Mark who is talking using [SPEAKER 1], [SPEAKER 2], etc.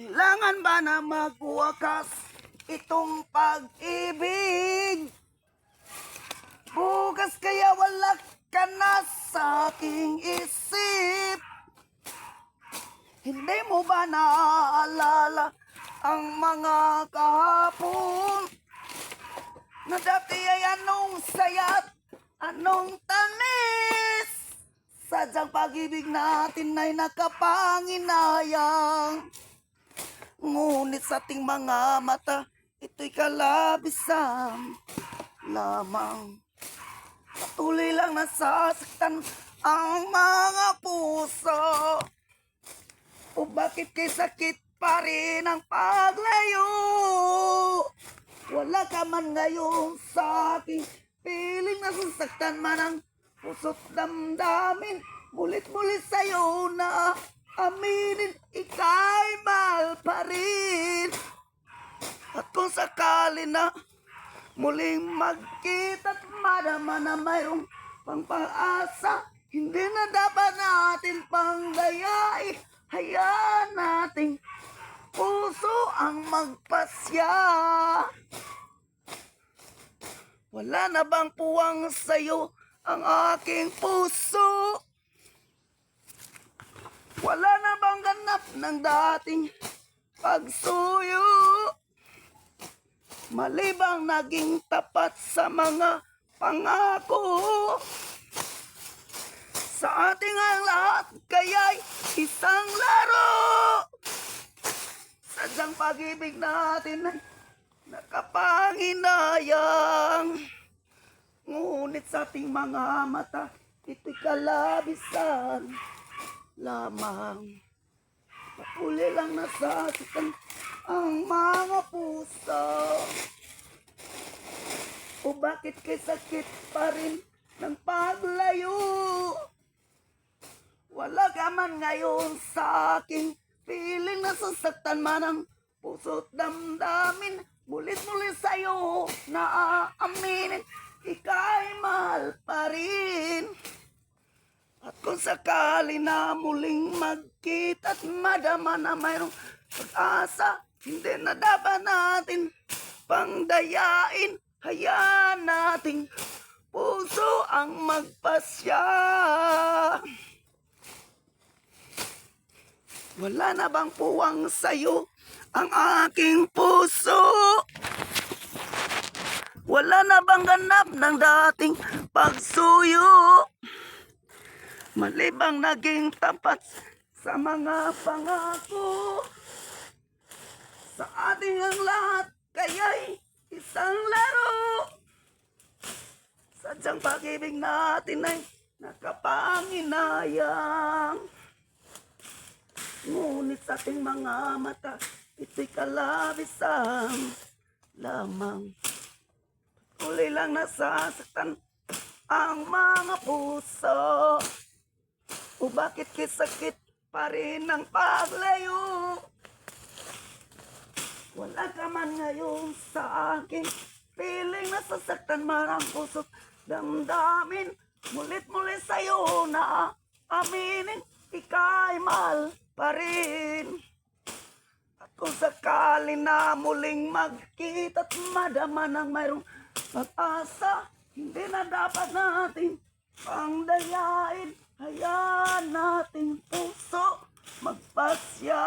[SPEAKER 1] Kailangan ba na magwakas itong pag-ibig? Bukas kaya wala ka na sa aking isip. Hindi mo ba naaalala ang mga kahapon na dati ay anong saya't anong tamis? Sadyang pag-ibig natin ay nakapanginayang. Ngunit sa ating mga mata, ito'y kalabisan lamang. Patuloy lang nasasaktan ang mga puso. O bakit kay sakit pa rin ang paglayo? Wala ka man ngayon sa aking piling, nasasaktan man ang puso't damdamin. Mulit-mulit sa'yo na aminin, ika'y mahal pa rin. At kung sakali na muling magkita't madama na mayroong pang pag-asa, hindi na dapat natin panggayain. Hayaan nating puso ang magpasya. Wala na bang puwang sa'yo ang aking puso? Wala na bang ganap ng dating pagsuyo? Mali bang naging tapat sa mga pangako? Sa ating ang lahat kaya'y isang laro. Sadyang pag-ibig natin ay nakapanginayang. Ngunit sa ating mga mata, ito'y kalabisan lamang. Patuloy lang nasasaktan ang mga puso. O bakit kay sakit pa rin ng paglayo? Wala ka man ngayon sa aking piling, nasasaktan man ang puso't damdamin. Mulit-mulit sa'yo na aaminin, ika'y mahal pa rin. At kung sakali na muling magkita't madama na mayroong pag-asa, hindi na dapat natin pangdayain. Hayaan nating puso ang magpasya. Wala na bang puwang sa'yo ang aking puso? Wala na bang ganap ng dating pagsuyo? Mali bang naging tapat sa mga pangako? Sa ating ang lahat kaya'y isang laro. Sadyang pag-ibig natin ay nakapanginayang. Ngunit sa ating mga mata, ito'y kalabisan lamang. Tuloy lang nasasaktan ang mga puso. O bakit kay sakit pa rin ang paglayo? Wala ka man ngayon sa aking piling, nasasaktan man ang puso't damdamin. Mulit-mulit sa'yo na aminin, ika'y mahal pa rin. At kung sakali na muling magkita't madama ng mayroong pag-asa, hindi na dapat natin pangdayain. Hayaan nating puso magpasya.